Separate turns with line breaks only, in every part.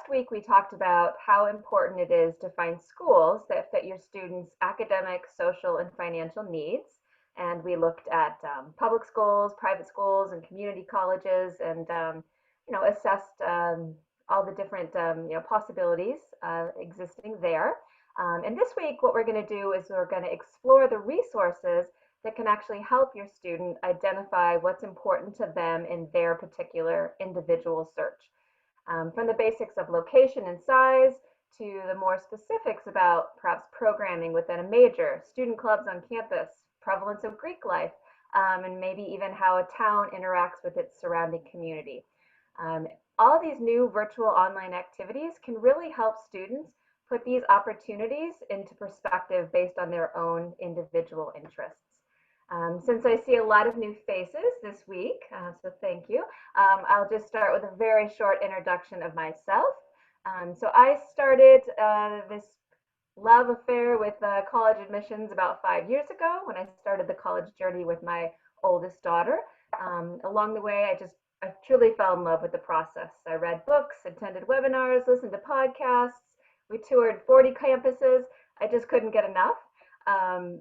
last week we talked about how important it is to find schools that fit your students' academic, social, and financial needs. And we looked at public schools, private schools, and community colleges, and assessed all the different possibilities existing there. And this week, what we're going to do is we're going to explore the resources that can actually help your student identify what's important to them in their particular individual search. From the basics of location and size to the more specifics about perhaps programming within a major, student clubs on campus, prevalence of Greek life, and maybe even how a town interacts with its surrounding community. All these new virtual online activities can really help students put these opportunities into perspective based on their own individual interests. Since I see a lot of new faces this week, so thank you, I'll just start with a very short introduction of myself. So I started this love affair with college admissions about 5 years ago when I started the college journey with my oldest daughter. Along the way, I truly fell in love with the process. I read books, attended webinars, listened to podcasts. We toured 40 campuses. I just couldn't get enough.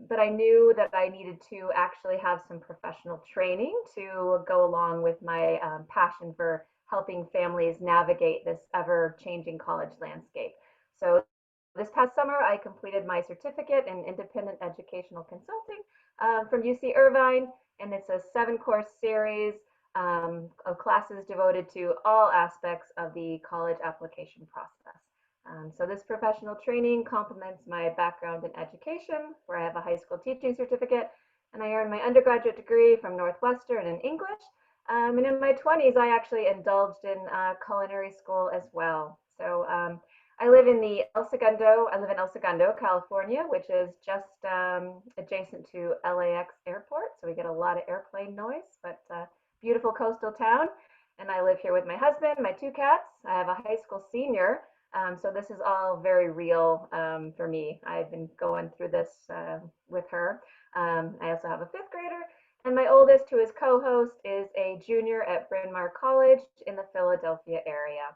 But I knew that I needed to actually have some professional training to go along with my passion for helping families navigate this ever-changing college landscape. So this past summer, I completed my certificate in independent educational consulting from UC Irvine, and it's a 7-course series of classes devoted to all aspects of the college application process. So this professional training complements my background in education, where I have a high school teaching certificate, and I earned my undergraduate degree from Northwestern in English. And in my 20s, I actually indulged in culinary school as well. So I live in El Segundo, California, which is just adjacent to LAX airport. So we get a lot of airplane noise, but beautiful coastal town. And I live here with my husband, my 2 cats. I have a high school senior. So this is all very real for me. I've been going through this with her. I also have a 5th grader, and my oldest, who is co-host, is a junior at Bryn Mawr College in the Philadelphia area.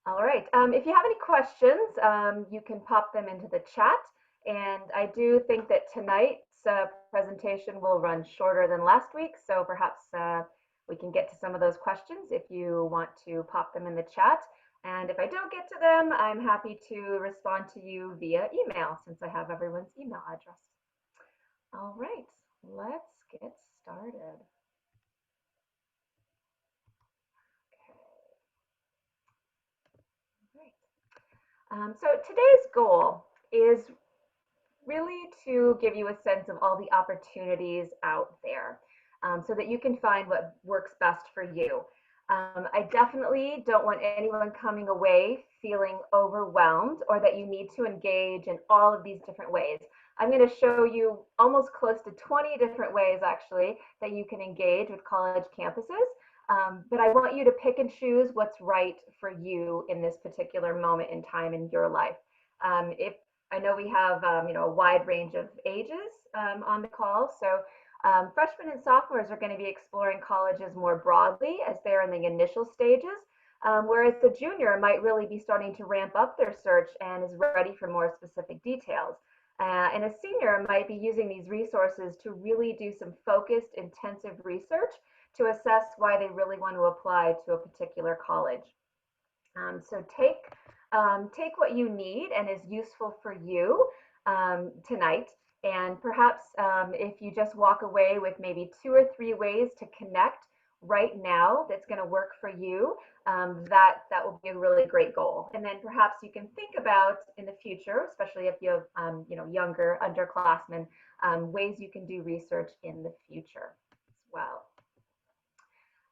All right. If you have any questions, you can pop them into the chat. And I do think that tonight's presentation will run shorter than last week, so perhaps we can get to some of those questions if you want to pop them in the chat. And if I don't get to them, I'm happy to respond to you via email since I have everyone's email address. All right, let's get started. Okay. So today's goal is really to give you a sense of all the opportunities out there so that you can find what works best for you. I definitely don't want anyone coming away feeling overwhelmed or that you need to engage in all of these different ways. I'm going to show you almost close to 20 different ways actually that you can engage with college campuses. But I want you to pick and choose what's right for you in this particular moment in time in your life. If I know we have a wide range of ages on the call, so freshmen and sophomores are going to be exploring colleges more broadly as they're in the initial stages, whereas the junior might really be starting to ramp up their search and is ready for more specific details. And a senior might be using these resources to really do some focused, intensive research to assess why they really want to apply to a particular college. So take what you need and is useful for you tonight. And perhaps if you just walk away with maybe 2 or 3 ways to connect right now that's going to work for you, that will be a really great goal. And then perhaps you can think about in the future, especially if you have younger underclassmen, ways you can do research in the future as well.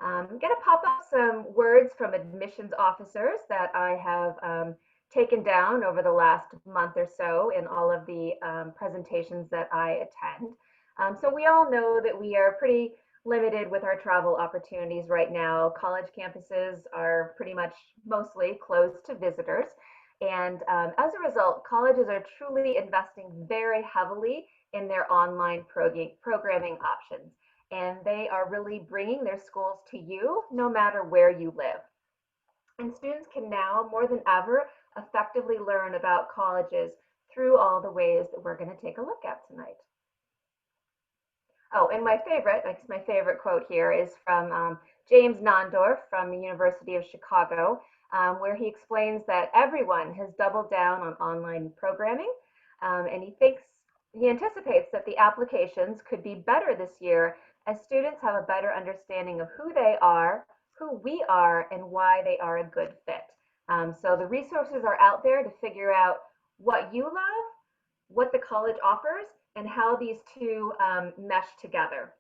I'm going to pop up some words from admissions officers that I have taken down over the last month or so in all of the presentations that I attend. So we all know that we are pretty limited with our travel opportunities right now. College campuses are pretty much mostly closed to visitors. And as a result, colleges are truly investing very heavily in their online programming options. And they are really bringing their schools to you no matter where you live. And students can now, more than ever, effectively learn about colleges through all the ways that we're going to take a look at tonight. Oh, and my favorite quote here is from James Nondorf from the University of Chicago, where he explains that everyone has doubled down on online programming, and he anticipates that the applications could be better this year as students have a better understanding of who they are, who we are, and why they are a good fit. So the resources are out there to figure out what you love, what the college offers, and how these two mesh together.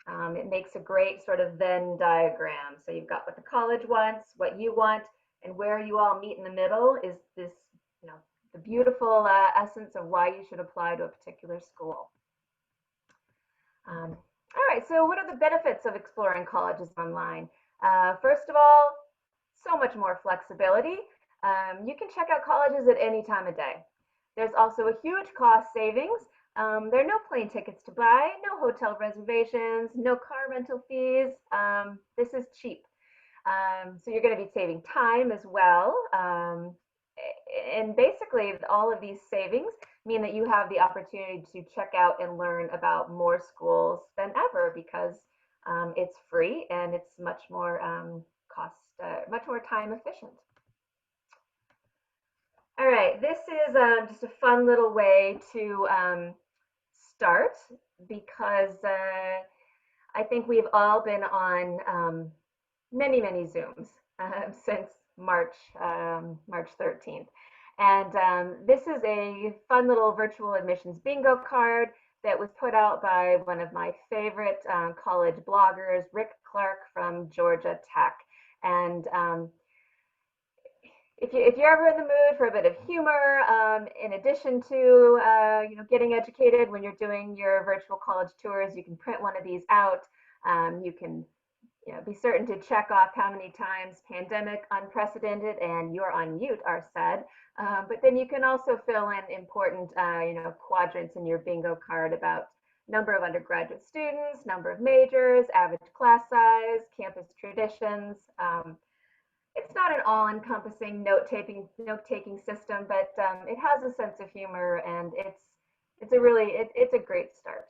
It makes a great sort of Venn diagram. So you've got what the college wants, what you want, and where you all meet in the middle is this, you know, the beautiful essence of why you should apply to a particular school. All right, so what are the benefits of exploring colleges online? First of all, so much more flexibility. You can check out colleges at any time of day. There's also a huge cost savings. There are no plane tickets to buy, no hotel reservations, no car rental fees. This is cheap. So you're going to be saving time as well. And basically, all of these savings mean that you have the opportunity to check out and learn about more schools than ever because it's free and it's much more time efficient. All right, this is just a fun little way to start because I think we've all been on many Zooms since March 13th. And this is a fun little virtual admissions bingo card that was put out by one of my favorite college bloggers, Rick Clark from Georgia Tech. And if you're ever in the mood for a bit of humor, in addition to getting educated when you're doing your virtual college tours, you can print one of these out. You can be certain to check off how many times pandemic, unprecedented, and you're on mute are said. But then you can also fill in important quadrants in your bingo card about number of undergraduate students, number of majors, average class size, campus traditions. It's not an all-encompassing note-taking system, but it has a sense of humor, and it's a great start.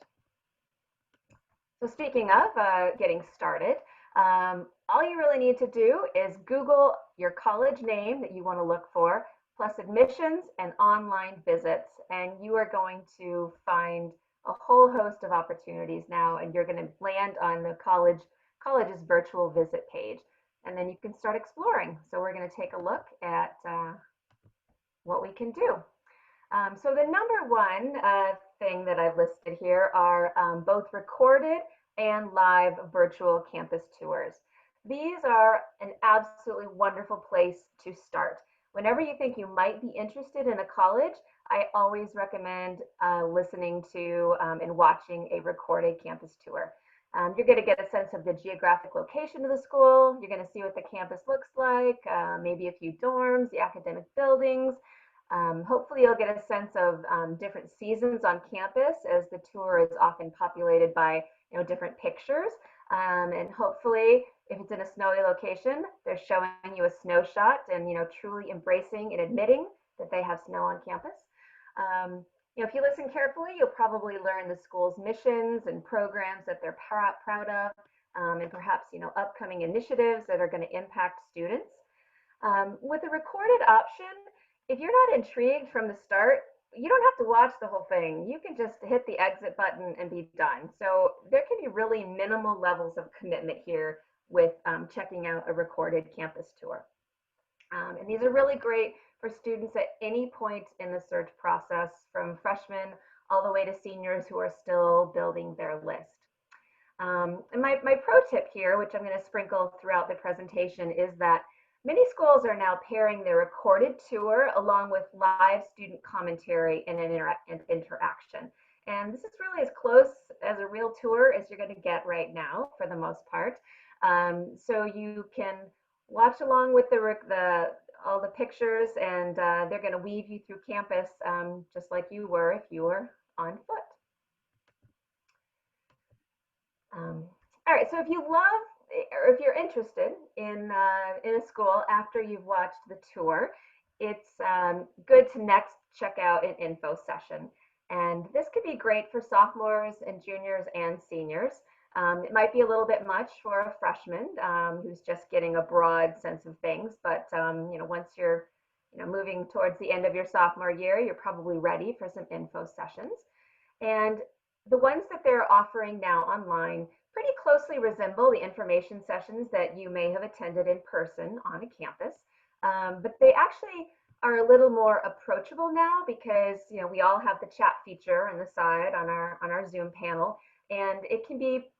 So speaking of getting started, all you really need to do is Google your college name that you want to look for, plus admissions and online visits, and you are going to find a whole host of opportunities now, and you're going to land on the college's virtual visit page, and then you can start exploring. So we're going to take a look at what we can do. So the number one thing that I've listed here are both recorded and live virtual campus tours. These are an absolutely wonderful place to start. Whenever you think you might be interested in a college, I always recommend listening to and watching a recorded campus tour. You're going to get a sense of the geographic location of the school. You're going to see what the campus looks like, maybe a few dorms, the academic buildings. Hopefully you'll get a sense of different seasons on campus, as the tour is often populated by different pictures. And hopefully if it's in a snowy location, they're showing you a snow shot and truly embracing and admitting that they have snow on campus. If you listen carefully, you'll probably learn the school's missions and programs that they're proud of, and perhaps upcoming initiatives that are going to impact students. With the recorded option, if you're not intrigued from the start, you don't have to watch the whole thing. You can just hit the exit button and be done. So there can be really minimal levels of commitment here with checking out a recorded campus tour. And these are really great for students at any point in the search process, from freshmen all the way to seniors who are still building their list. And my pro tip here, which I'm going to sprinkle throughout the presentation, is that many schools are now pairing their recorded tour along with live student commentary and an interaction. And this is really as close as a real tour as you're going to get right now, for the most part. So you can watch along with all the pictures, and they're going to weave you through campus just like you were if you were on foot. All right, so if or if you're interested in a school after you've watched the tour, it's good to next check out an info session. And this could be great for sophomores and juniors and seniors. It might be a little bit much for a freshman who's just getting a broad sense of things, but once you're moving towards the end of your sophomore year, you're probably ready for some info sessions. And the ones that they're offering now online pretty closely resemble the information sessions that you may have attended in person on a campus, but they actually are a little more approachable now because we all have the chat feature on the side on our Zoom panel, and it can be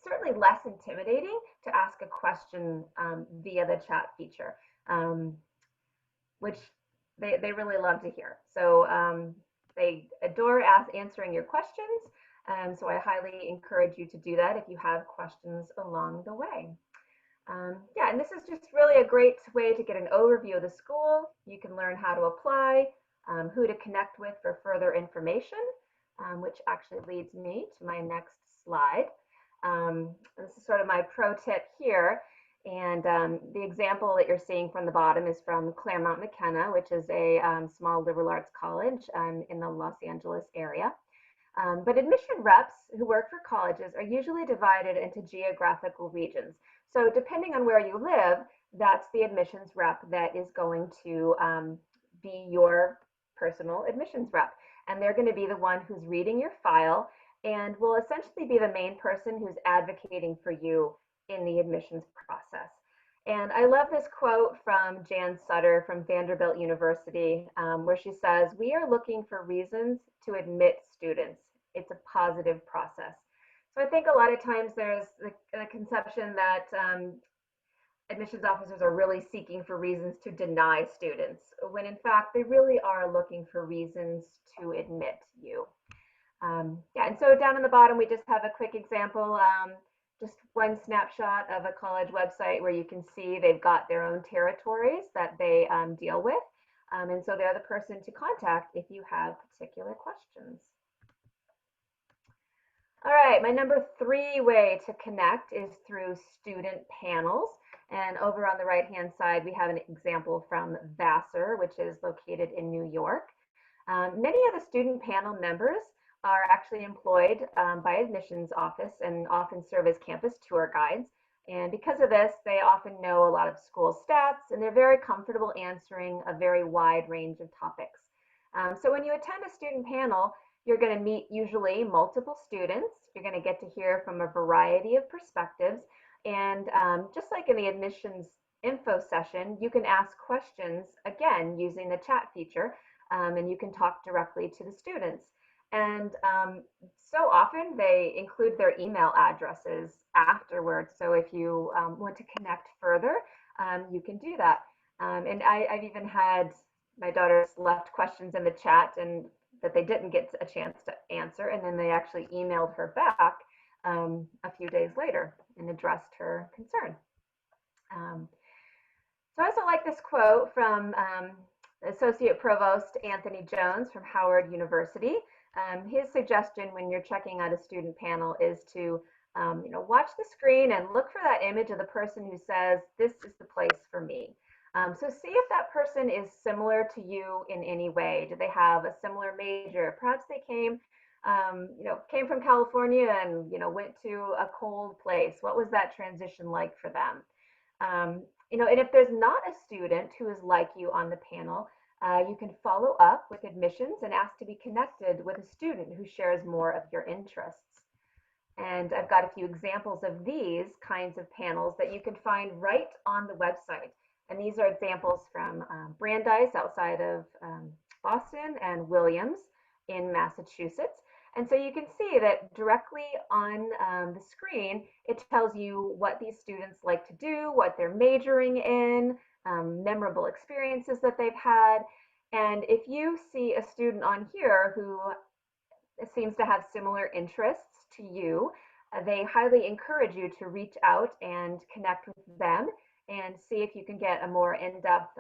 certainly less intimidating to ask a question via the chat feature, which they really love to hear. So they adore answering your questions. So I highly encourage you to do that if you have questions along the way. Yeah, and this is just really a great way to get an overview of the school. You can learn how to apply, who to connect with for further information, which actually leads me to my next slide. This is sort of my pro tip here. And the example that you're seeing from the bottom is from Claremont McKenna, which is a small liberal arts college in the Los Angeles area. But admission reps who work for colleges are usually divided into geographical regions. So depending on where you live, that's the admissions rep that is going to be your personal admissions rep. And they're going to be the one who's reading your file and will essentially be the main person who's advocating for you in the admissions process. And I love this quote from Jan Suter from Vanderbilt University, where she says, "We are looking for reasons to admit students. It's a positive process." So I think a lot of times there's the conception that admissions officers are really seeking for reasons to deny students, when in fact they really are looking for reasons to admit you. Yeah, and so down in the bottom we just have a quick example. Just one snapshot of a college website where you can see they've got their own territories that they deal with. And so they're the person to contact if you have particular questions. All right, my number 3 way to connect is through student panels. And over on the right-hand side, we have an example from Vassar, which is located in New York. Many of the student panel members are actually employed by admissions office and often serve as campus tour guides. And because of this, they often know a lot of school stats, and they're very comfortable answering a very wide range of topics. So when you attend a student panel, you're going to meet usually multiple students. You're going to get to hear from a variety of perspectives. And just like in the admissions info session, you can ask questions, again, using the chat feature, and you can talk directly to the students. And so often they include their email addresses afterwards. So if you want to connect further, you can do that. And I've even had my daughters left questions in the chat and that they didn't get a chance to answer. And then they actually emailed her back a few days later and addressed her concern. So I also like this quote from Associate Provost Anthony Jones from Howard University. His suggestion when you're checking out a student panel is to watch the screen and look for that image of the person who says, "This is the place for me." So see if that person is similar to you in any way. Do they have a similar major? Perhaps they came from California and went to a cold place. What was that transition like for them? And if there's not a student who is like you on the panel, you can follow up with admissions and ask to be connected with a student who shares more of your interests. And I've got a few examples of these kinds of panels that you can find right on the website. And these are examples from Brandeis outside of Boston and Williams in Massachusetts. And so you can see that directly on the screen, it tells you what these students like to do, what they're majoring in, memorable experiences that they've had. And if you see a student on here who seems to have similar interests to you, they highly encourage you to reach out and connect with them and see if you can get a more in-depth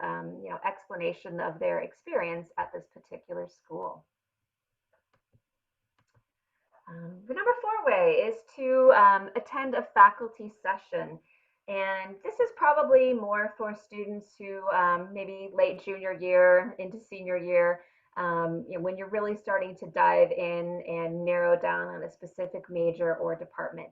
explanation of their experience at this particular school. The number four way is to attend a faculty session. And this is probably more for students who maybe late junior year into senior year, when you're really starting to dive in and narrow down on a specific major or department.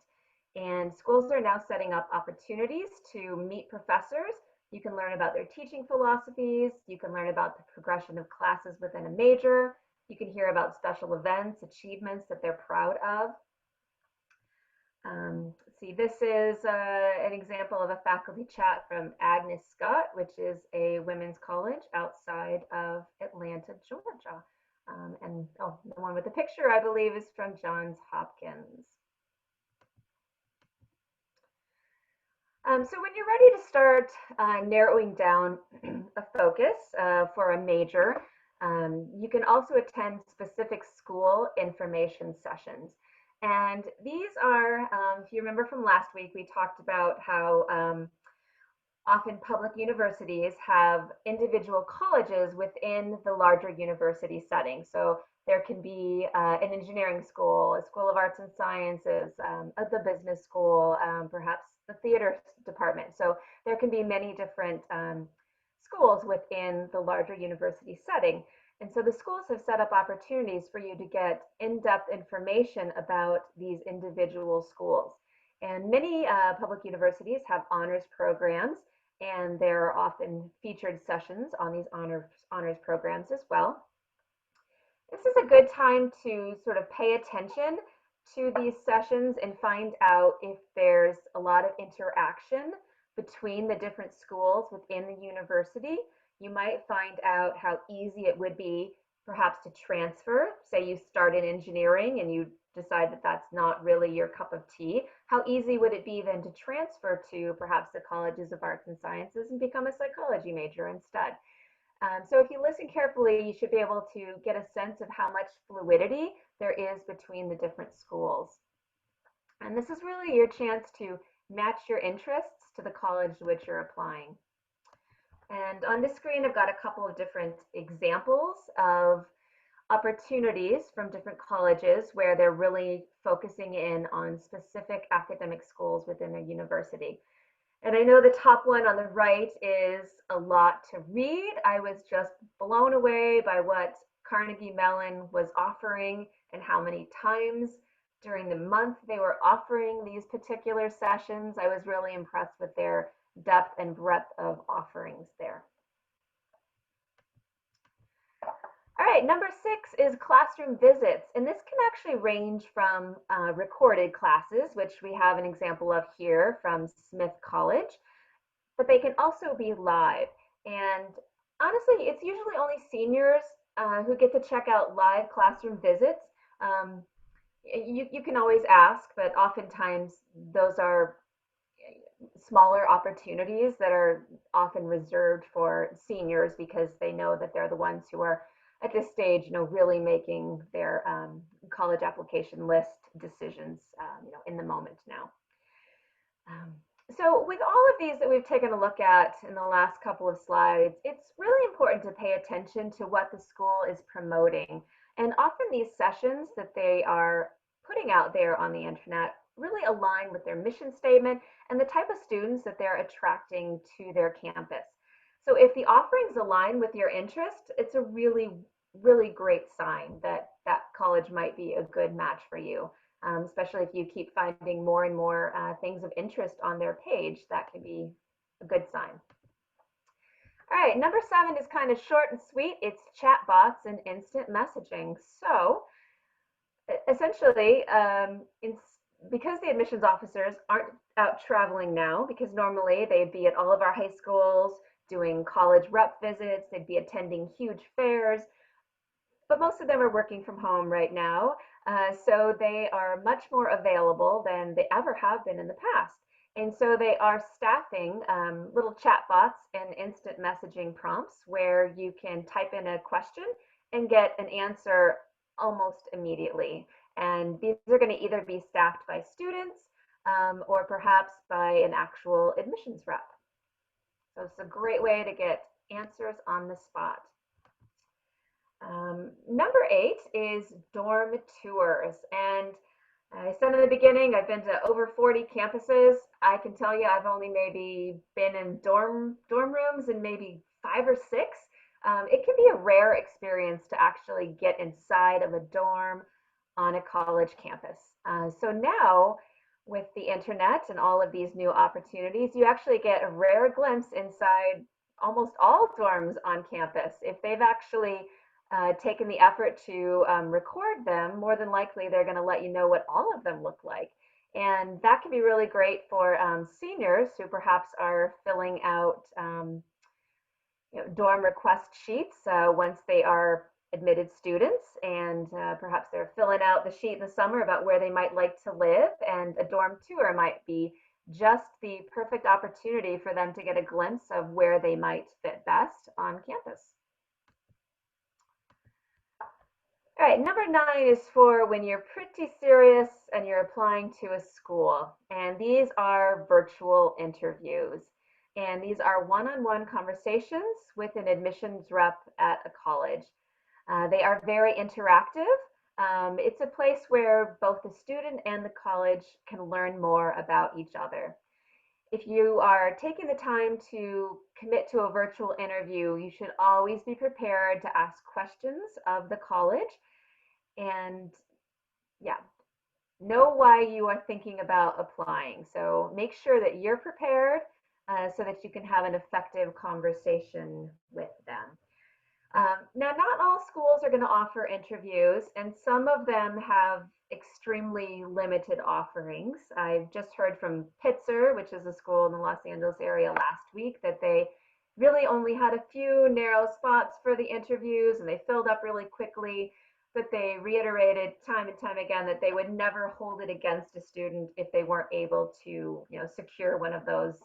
And schools are now setting up opportunities to meet professors. You can learn about their teaching philosophies. You can learn about the progression of classes within a major. You can hear about special events, achievements that they're proud of. See, this is an example of a faculty chat from Agnes Scott, which is a women's college outside of Atlanta, Georgia. And the one with the picture, I believe, is from Johns Hopkins. So when you're ready to start narrowing down a focus for a major, you can also attend specific school information sessions. And these are, if you remember from last week, we talked about how often public universities have individual colleges within the larger university setting. So there can be an engineering school, a school of arts and sciences, the business school, perhaps the theater department. So there can be many different schools within the larger university setting. And so the schools have set up opportunities for you to get in-depth information about these individual schools. And many public universities have honors programs, and there are often featured sessions on these honors programs as well. This is a good time to sort of pay attention to these sessions and find out if there's a lot of interaction between the different schools within the university. You might find out how easy it would be perhaps to transfer. Say you start in engineering and you decide that that's not really your cup of tea. How easy would it be then to transfer to perhaps the colleges of arts and sciences and become a psychology major instead? So if you listen carefully, you should be able to get a sense of how much fluidity there is between the different schools. And this is really your chance to match your interests to the college to which you're applying. And on this screen, I've got a couple of different examples of opportunities from different colleges where they're really focusing in on specific academic schools within a university. And I know the top one on the right is a lot to read. I was just blown away by what Carnegie Mellon was offering and how many times during the month they were offering these particular sessions. I was really impressed with their depth and breadth of offerings there. All right, number 6 is classroom visits, and this can actually range from recorded classes, which we have an example of here from Smith College, but they can also be live. And honestly, it's usually only seniors who get to check out live classroom visits. You can always ask, but oftentimes those are smaller opportunities that are often reserved for seniors because they know that they're the ones who are at this stage, really making their college application list decisions, in the moment now. So with all of these that we've taken a look at in the last couple of slides, it's really important to pay attention to what the school is promoting. And often these sessions that they are putting out there on the internet really align with their mission statement and the type of students that they're attracting to their campus. So if the offerings align with your interest, it's a really, really great sign that that college might be a good match for you, especially if you keep finding more and more things of interest on their page. That can be a good sign. All right, number 7 is kind of short and sweet. It's chatbots and instant messaging. So essentially, because the admissions officers aren't out traveling now, because normally they'd be at all of our high schools doing college rep visits, they'd be attending huge fairs, but most of them are working from home right now. So they are much more available than they ever have been in the past. And so they are staffing little chat bots and instant messaging prompts where you can type in a question and get an answer almost immediately. And these are going to either be staffed by students or perhaps by an actual admissions rep. So it's a great way to get answers on the spot. Number 8 is dorm tours. And I said in the beginning, I've been to over 40 campuses. I can tell you I've only maybe been in dorm rooms and maybe five or six. It can be a rare experience to actually get inside of a dorm on a college campus. So now, with the internet and all of these new opportunities, you actually get a rare glimpse inside almost all dorms on campus. If they've actually taken the effort to record them, more than likely they're going to let you know what all of them look like. And that can be really great for seniors who perhaps are filling out dorm request sheets once they are admitted students, and perhaps they're filling out the sheet in the summer about where they might like to live, and a dorm tour might be just the perfect opportunity for them to get a glimpse of where they might fit best on campus. All right, number 9 is for when you're pretty serious and you're applying to a school. And these are virtual interviews. And these are one-on-one conversations with an admissions rep at a college. They are very interactive. It's a place where both the student and the college can learn more about each other. If you are taking the time to commit to a virtual interview, you should always be prepared to ask questions of the college and yeah, know why you are thinking about applying. So make sure that you're prepared so that you can have an effective conversation with them. Now, not all schools are going to offer interviews, and some of them have extremely limited offerings. I've just heard from Pitzer, which is a school in the Los Angeles area, last week that they really only had a few narrow spots for the interviews and they filled up really quickly. But they reiterated time and time again that they would never hold it against a student if they weren't able to, secure one of those,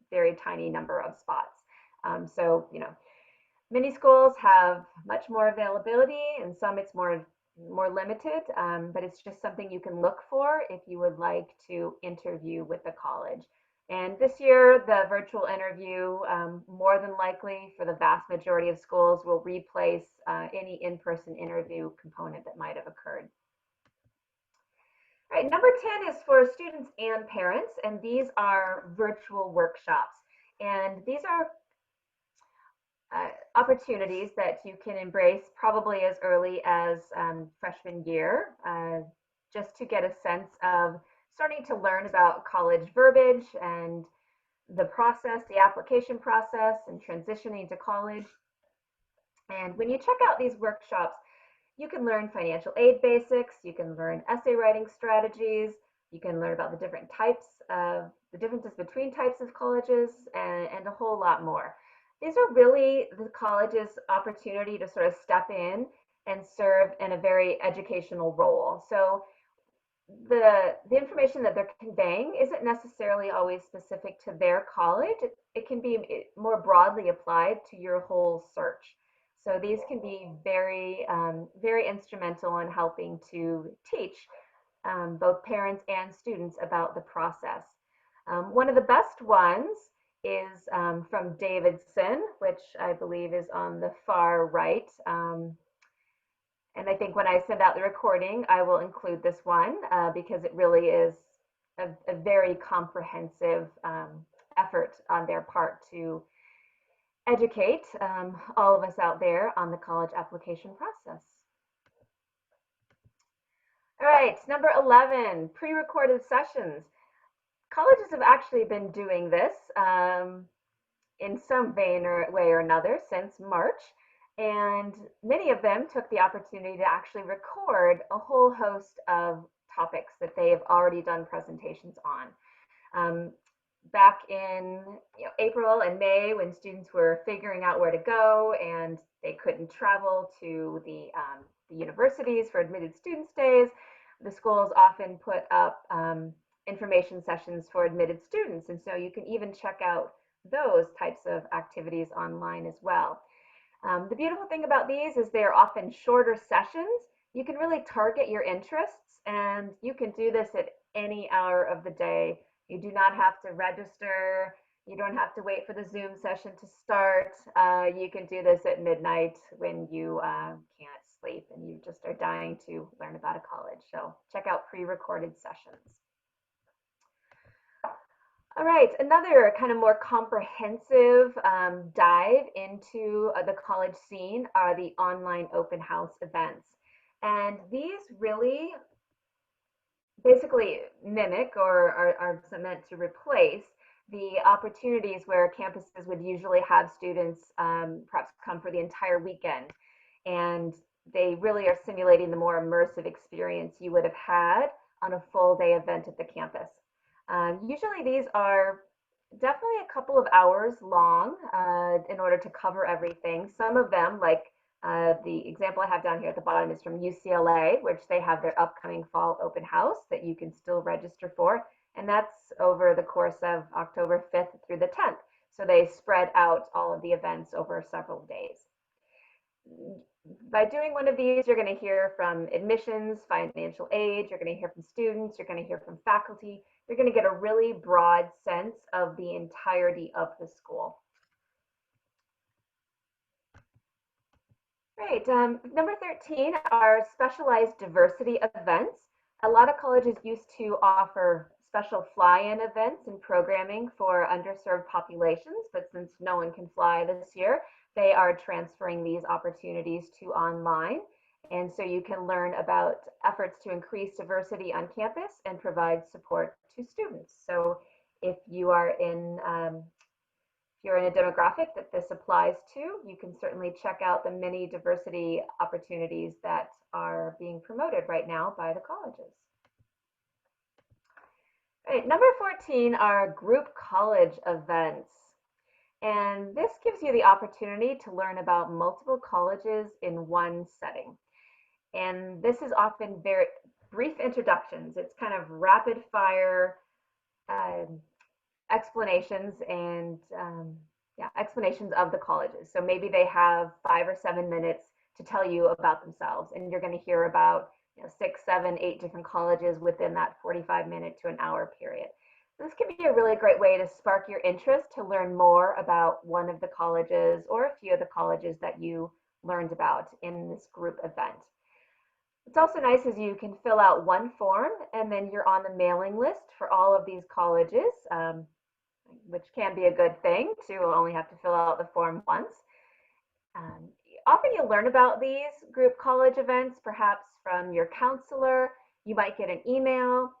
very tiny number of spots. So, many schools have much more availability, and some it's more limited, but it's just something you can look for if you would like to interview with the college. And this year, the virtual interview, more than likely for the vast majority of schools, will replace any in-person interview component that might have occurred. All right, number 10 is for students and parents, and these are virtual workshops. And these are opportunities that you can embrace probably as early as freshman year, just to get a sense of starting to learn about college verbiage and the process, the application process, and transitioning to college. And when you check out these workshops, you can learn financial aid basics, you can learn essay writing strategies, you can learn about the differences between types of colleges, and a whole lot more. These are really the college's opportunity to sort of step in and serve in a very educational role. So the information that they're conveying isn't necessarily always specific to their college. It can be more broadly applied to your whole search. So these can be very instrumental in helping to teach both parents and students about the process. One of the best ones is from Davidson, which I believe is on the far right. And I think when I send out the recording, I will include this one because it really is a very comprehensive effort on their part to educate all of us out there on the college application process. All right, number 11, pre-recorded sessions. Colleges have actually been doing this in some vein or way or another since March. And many of them took the opportunity to actually record a whole host of topics that they have already done presentations on. Back in April and May, when students were figuring out where to go and they couldn't travel to the universities for admitted students days, the schools often put up information sessions for admitted students. And so you can even check out those types of activities online as well. The beautiful thing about these is they are often shorter sessions. You can really target your interests, and you can do this at any hour of the day. You do not have to register. You don't have to wait for the Zoom session to start. You can do this at midnight when you can't sleep and you just are dying to learn about a college. So check out pre-recorded sessions. All right, another kind of more comprehensive dive into the college scene are the online open house events. And these really basically mimic or are meant to replace the opportunities where campuses would usually have students perhaps come for the entire weekend. And they really are simulating the more immersive experience you would have had on a full day event at the campus. Usually these are definitely a couple of hours long in order to cover everything. Some of them, like the example I have down here at the bottom, is from UCLA, which they have their upcoming fall open house that you can still register for. And that's over the course of October 5th through the 10th. So they spread out all of the events over several days. By doing one of these, you're going to hear from admissions, financial aid, you're going to hear from students, you're going to hear from faculty. You're going to get a really broad sense of the entirety of the school. Great. Number 13 are specialized diversity events. A lot of colleges used to offer special fly-in events and programming for underserved populations, but since no one can fly this year, they are transferring these opportunities to online. And so you can learn about efforts to increase diversity on campus and provide support to students. So if you are in if you're in a demographic that this applies to, you can certainly check out the many diversity opportunities that are being promoted right now by the colleges. All right, number 14 are group college events. And this gives you the opportunity to learn about multiple colleges in one setting. And this is often very brief introductions. It's kind of rapid fire explanations and explanations of the colleges. So maybe they have 5 or 7 minutes to tell you about themselves, and you're going to hear about 6, 7, 8 different colleges within that 45-minute to an hour period. This can be a really great way to spark your interest to learn more about one of the colleges or a few of the colleges that you learned about in this group event. What's also nice is you can fill out one form and then you're on the mailing list for all of these colleges, which can be a good thing to only have to fill out the form once. Often you'll learn about these group college events, perhaps from your counselor. You might get an email.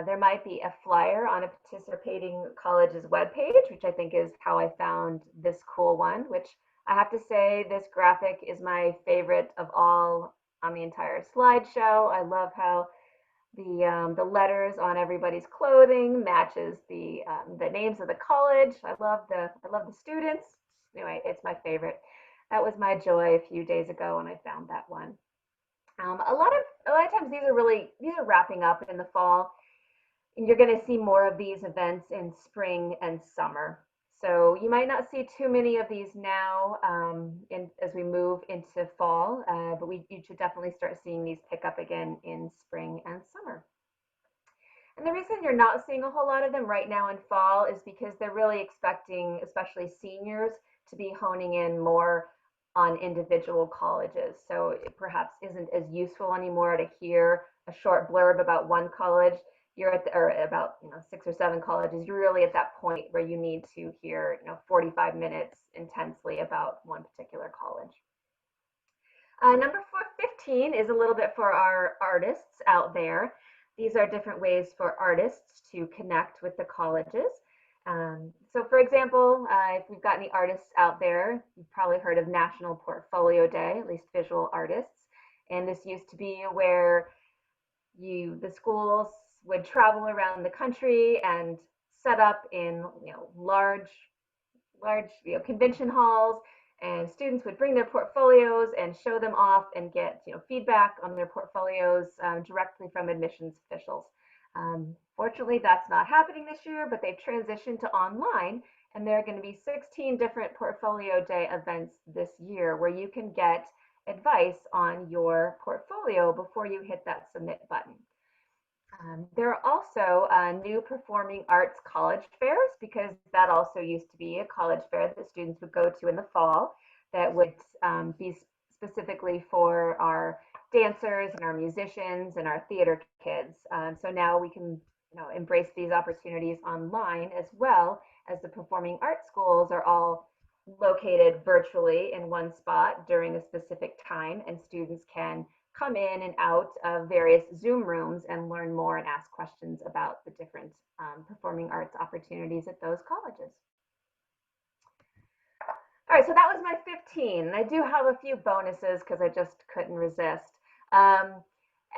There might be a flyer on a participating college's webpage, which I think is how I found this cool one, which I have to say this graphic is my favorite of all on the entire slideshow. I love how the letters on everybody's clothing matches the names of the college. I love the students. Anyway, it's my favorite. That was my joy a few days ago when I found that one. A lot of times these are wrapping up in the fall, and you're going to see more of these events in spring and summer. So you might not see too many of these now as we move into fall, but you should definitely start seeing these pick up again in spring and summer. And the reason you're not seeing a whole lot of them right now in fall is because they're really expecting, especially seniors, to be honing in more on individual colleges. So it perhaps isn't as useful anymore to hear a short blurb about one college. You're at or about 6 or 7 colleges. You're really at that point where you need to hear 45 minutes intensely about one particular college. Number 15 is a little bit for our artists out there. These are different ways for artists to connect with the colleges. So for example, if we've got any artists out there, you've probably heard of National Portfolio Day, at least visual artists. And this used to be where the schools would travel around the country and set up in large convention halls, and students would bring their portfolios and show them off and get feedback on their portfolios directly from admissions officials. Fortunately, that's not happening this year, but they've transitioned to online, and there are going to be 16 different portfolio day events this year where you can get advice on your portfolio before you hit that submit button. There are also new performing arts college fairs because that also used to be a college fair that students would go to in the fall that would be specifically for our dancers and our musicians and our theater kids. So now we can embrace these opportunities online as well as the performing arts schools are all located virtually in one spot during a specific time, and students can come in and out of various Zoom rooms and learn more and ask questions about the different performing arts opportunities at those colleges. All right, so that was my 15. I do have a few bonuses because I just couldn't resist. Um,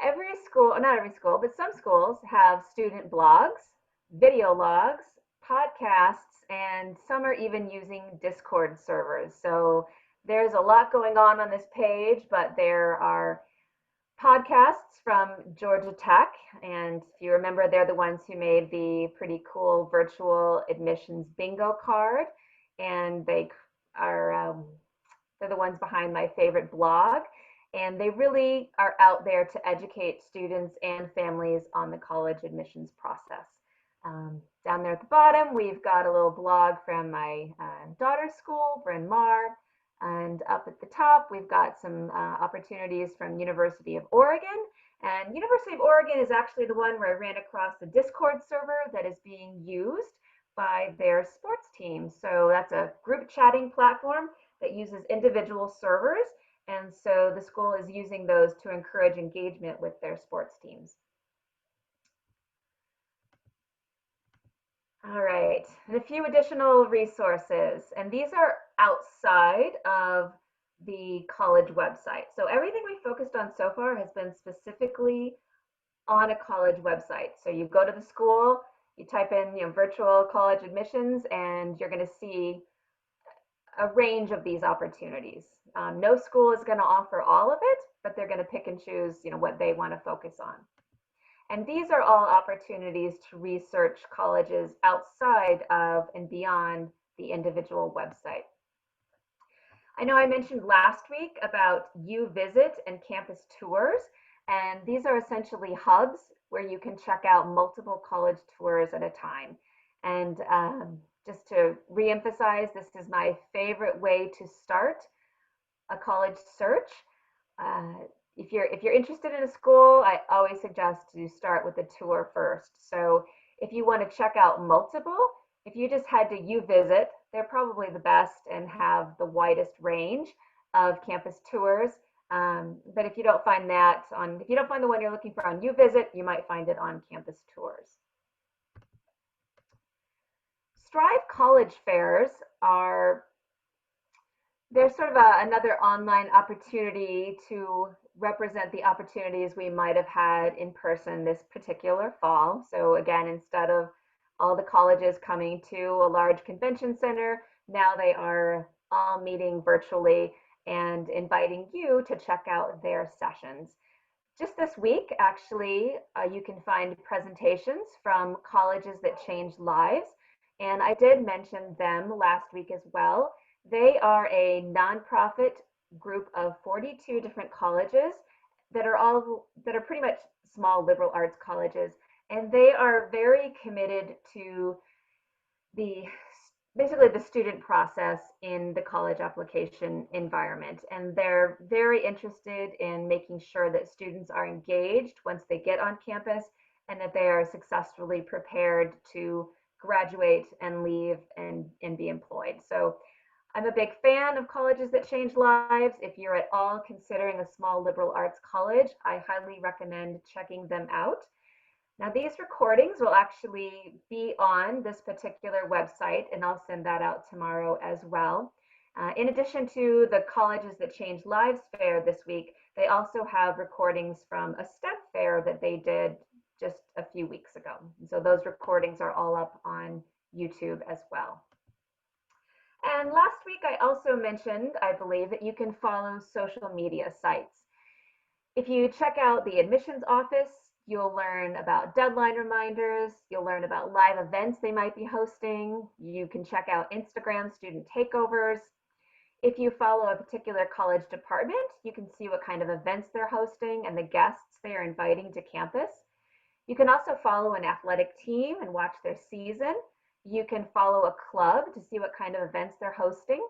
every school, not every school, but some schools have student blogs, video logs, podcasts, and some are even using Discord servers. So there's a lot going on this page, but there are podcasts from Georgia Tech. And if you remember, they're the ones who made the pretty cool virtual admissions bingo card. And they're the ones behind my favorite blog. And they really are out there to educate students and families on the college admissions process. Down there at the bottom, we've got a little blog from my daughter's school, Bryn Mawr. And up at the top, we've got some opportunities from University of Oregon. And University of Oregon is actually the one where I ran across the Discord server that is being used by their sports team. So that's a group chatting platform that uses individual servers. And so the school is using those to encourage engagement with their sports teams. All right, and a few additional resources, and these are outside of the college website. So everything we focused on so far has been specifically on a college website. So you go to the school, you type in, virtual college admissions, and you're going to see a range of these opportunities. No school is going to offer all of it, but they're going to pick and choose, what they want to focus on. And these are all opportunities to research colleges outside of and beyond the individual website. I know I mentioned last week about YouVisit and Campus Tours, and these are essentially hubs where you can check out multiple college tours at a time. And just to reemphasize, this is my favorite way to start a college search. If you're interested in a school, I always suggest to start with a tour first. So if you want to check out multiple, if you just head to YouVisit, they're probably the best and have the widest range of campus tours. But if you don't find if you don't find the one you're looking for on YouVisit, you might find it on Campus Tours. Strive College Fairs they're sort of another online opportunity to represent the opportunities we might have had in person this particular fall. So again, instead of all the colleges coming to a large convention center, now they are all meeting virtually and inviting you to check out their sessions. Just this week, actually, you can find presentations from colleges that change lives. And I did mention them last week as well. They are a nonprofit group of 42 different colleges that are pretty much small liberal arts colleges, and they are very committed to basically the student process in the college application environment. And they're very interested in making sure that students are engaged once they get on campus and that they are successfully prepared to graduate and leave and be employed. So I'm a big fan of colleges that change lives. If you're at all considering a small liberal arts college, I highly recommend checking them out. Now, these recordings will actually be on this particular website, and I'll send that out tomorrow as well. In addition to the Colleges That Change Lives fair this week, they also have recordings from a STEP fair that they did just a few weeks ago. So those recordings are all up on YouTube as well. And last week, I also mentioned, I believe, that you can follow social media sites. If you check out the admissions office, you'll learn about deadline reminders. You'll learn about live events they might be hosting. You can check out Instagram student takeovers. If you follow a particular college department, you can see what kind of events they're hosting and the guests they are inviting to campus. You can also follow an athletic team and watch their season. You can follow a club to see what kind of events they're hosting.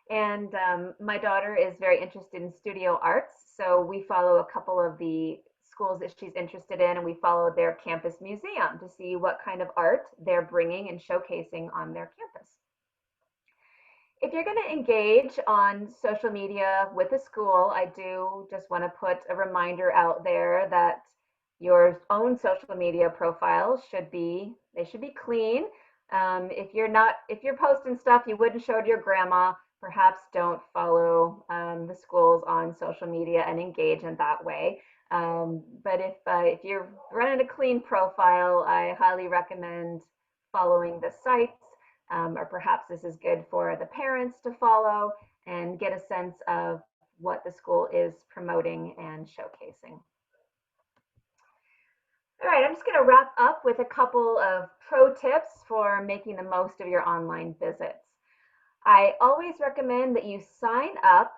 And my daughter is very interested in studio arts, so we follow a couple of the schools that she's interested in, and we follow their campus museum to see what kind of art they're bringing and showcasing on their campus. If you're going to engage on social media with a school, I do just want to put a reminder out there that your own social media profiles should be clean. If you're posting stuff you wouldn't show to your grandma, perhaps don't follow the schools on social media and engage in that way. But if you're running a clean profile, I highly recommend following the sites, or perhaps this is good for the parents to follow and get a sense of what the school is promoting and showcasing. All right, I'm just going to wrap up with a couple of pro tips for making the most of your online visits. I always recommend that you sign up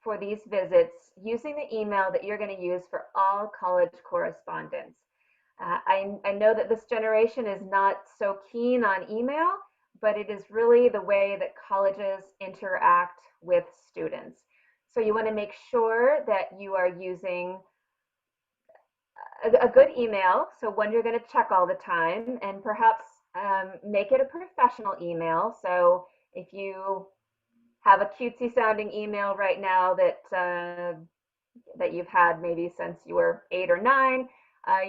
for these visits using the email that you're going to use for all college correspondence. I know that this generation is not so keen on email, but it is really the way that colleges interact with students. So you want to make sure that you are using a good email, so one you're going to check all the time, and perhaps make it a professional email. So if you have a cutesy sounding email right now that you've had maybe since you were 8 or 9,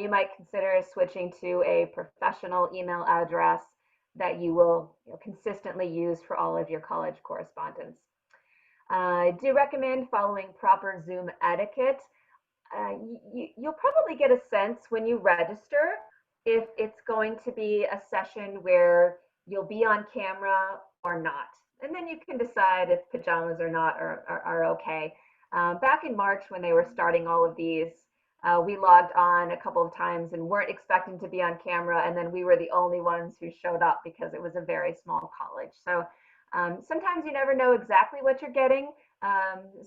you might consider switching to a professional email address that you will consistently use for all of your college correspondence. I do recommend following proper Zoom etiquette. You'll probably get a sense when you register if it's going to be a session where you'll be on camera or not. And then you can decide if pajamas or not are okay. Back in March when they were starting all of these, we logged on a couple of times and weren't expecting to be on camera, and then we were the only ones who showed up because it was a very small college. So sometimes you never know exactly what you're getting.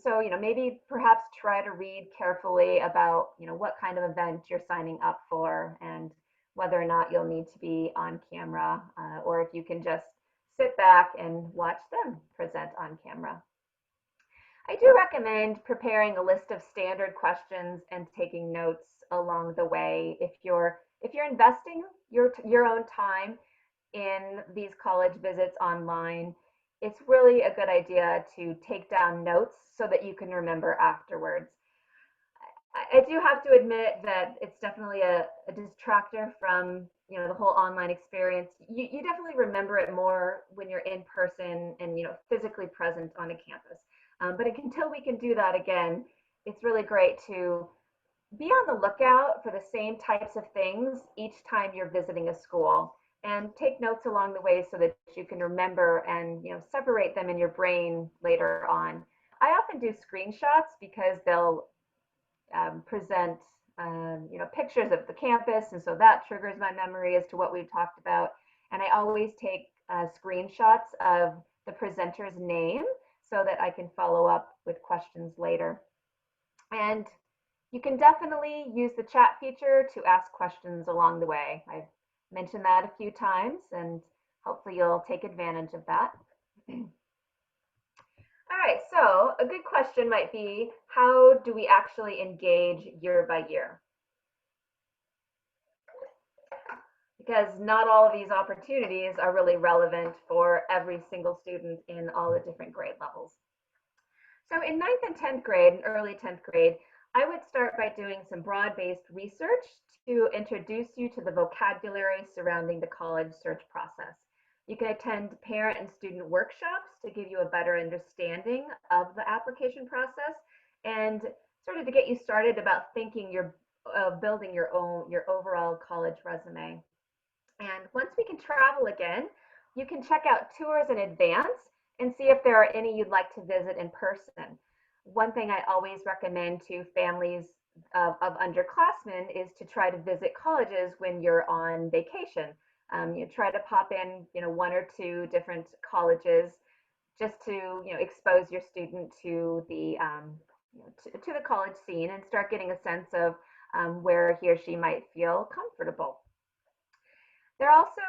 So maybe perhaps try to read carefully about what kind of event you're signing up for and whether or not you'll need to be on camera, or if you can just sit back and watch them present on camera. I do recommend preparing a list of standard questions and taking notes along the way. If you're investing your own time in these college visits online, it's really a good idea to take down notes so that you can remember afterwards. I do have to admit that it's definitely a distractor from the whole online experience. You definitely remember it more when you're in person and physically present on a campus. But until we can do that again, it's really great to be on the lookout for the same types of things each time you're visiting a school, and take notes along the way so that you can remember and separate them in your brain later on. I often do screenshots because they'll present pictures of the campus, and so that triggers my memory as to what we've talked about. And I always take screenshots of the presenter's name so that I can follow up with questions later. And you can definitely use the chat feature to ask questions along the way. I've mentioned that a few times, and hopefully you'll take advantage of that. All right, so a good question might be, how do we actually engage year by year? Because not all of these opportunities are really relevant for every single student in all the different grade levels. So in 9th and 10th grade and early 10th grade, I would start by doing some broad-based research to introduce you to the vocabulary surrounding the college search process. You can attend parent and student workshops to give you a better understanding of the application process and sort of to get you started about thinking building your overall college resume. And once we can travel again, you can check out tours in advance and see if there are any you'd like to visit in person. One thing I always recommend to families of underclassmen is to try to visit colleges when you're on vacation. You try to pop in, 1 or 2 different colleges just to, expose your student to the to the college scene and start getting a sense of where he or she might feel comfortable. They're also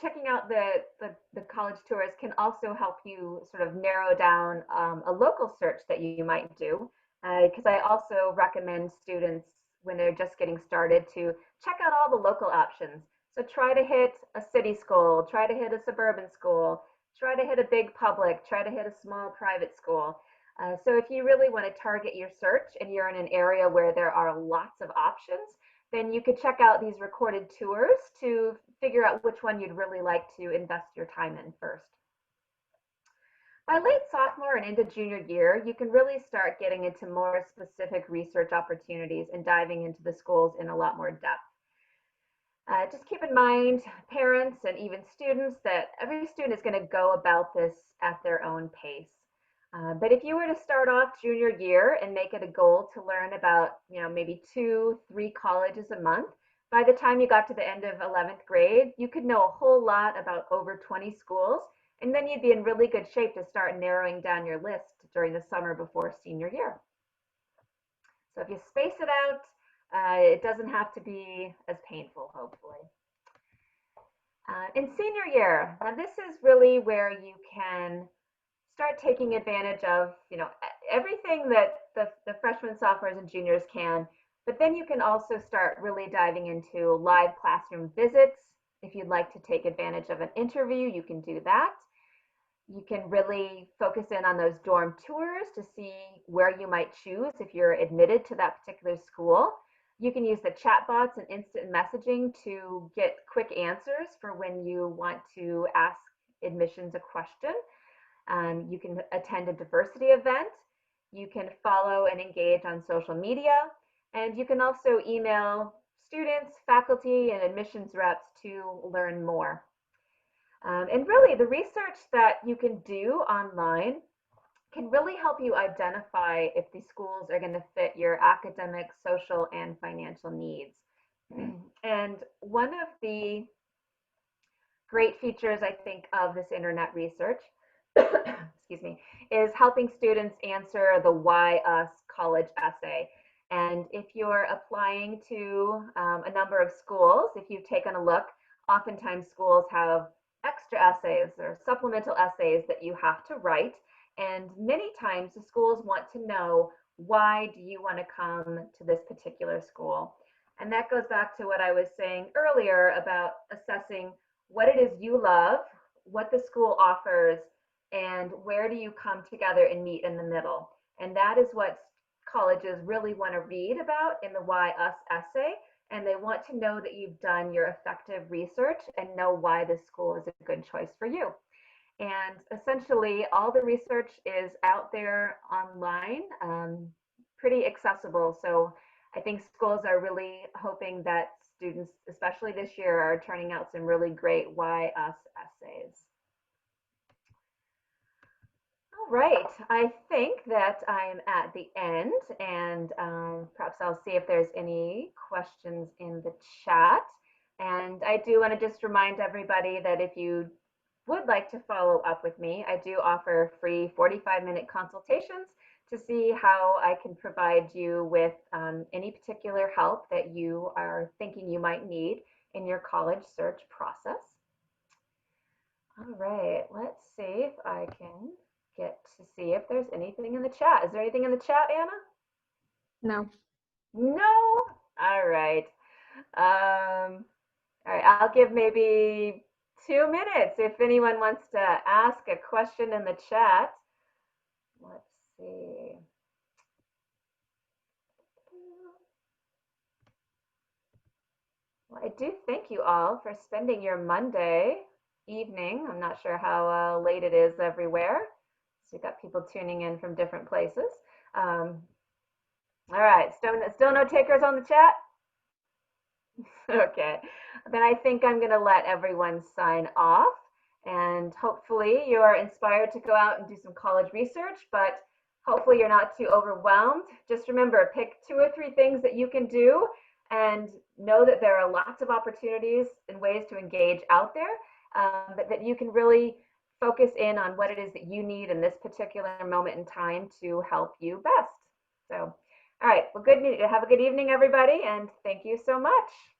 checking out the college tours can also help you sort of narrow down a local search that you might do. Because I also recommend students when they're just getting started to check out all the local options. So try to hit a city school, try to hit a suburban school, try to hit a big public, try to hit a small private school. So if you really want to target your search and you're in an area where there are lots of options, then you could check out these recorded tours to figure out which one you'd really like to invest your time in first. By late sophomore and into junior year, you can really start getting into more specific research opportunities and diving into the schools in a lot more depth. Just keep in mind, parents and even students, that every student is going to go about this at their own pace. But if you were to start off junior year and make it a goal to learn about, maybe 2, 3 colleges a month, by the time you got to the end of 11th grade, you could know a whole lot about over 20 schools, and then you'd be in really good shape to start narrowing down your list during the summer before senior year. So if you space it out, it doesn't have to be as painful, hopefully. In senior year, now this is really where you can start taking advantage of, everything that the freshmen, sophomores, and juniors can, but then you can also start really diving into live classroom visits. If you'd like to take advantage of an interview, you can do that. You can really focus in on those dorm tours to see where you might choose if you're admitted to that particular school. You can use the chatbots and instant messaging to get quick answers for when you want to ask admissions a question. You can attend a diversity event. You can follow and engage on social media. And you can also email students, faculty, and admissions reps to learn more. And really, the research that you can do online can really help you identify if these schools are going to fit your academic, social, and financial needs. And one of the great features, I think, of this internet research, excuse me, is helping students answer the Why Us college essay. And if you're applying to a number of schools, if you've taken a look, oftentimes schools have extra essays or supplemental essays that you have to write. And many times the schools want to know, why do you want to come to this particular school? And that goes back to what I was saying earlier about assessing what it is you love, what the school offers, and where do you come together and meet in the middle. And that is what colleges really want to read about in the Why Us essay. And they want to know that you've done your effective research and know why this school is a good choice for you. And essentially, all the research is out there online, pretty accessible. So I think schools are really hoping that students, especially this year, are turning out some really great Why Us essays. All right, I think that I'm at the end, and perhaps I'll see if there's any questions in the chat. And I do want to just remind everybody that if you would like to follow up with me, I do offer free 45-minute consultations to see how I can provide you with any particular help that you are thinking you might need in your college search process. All right, let's see if I can get to see if there's anything in the chat. Is there anything in the chat, Anna?
No.
No? All right. All right, I'll give maybe 2 minutes if anyone wants to ask a question in the chat. Let's see. Well, I do thank you all for spending your Monday evening. I'm not sure how late it is everywhere. So you've got people tuning in from different places. All right, still no takers on the chat? Okay, then I think I'm going to let everyone sign off. And hopefully you're inspired to go out and do some college research, but hopefully you're not too overwhelmed. Just remember, pick 2 or 3 things that you can do and know that there are lots of opportunities and ways to engage out there, but that you can really focus in on what it is that you need in this particular moment in time to help you best. So All right. Well, have a good evening, everybody, and thank you so much.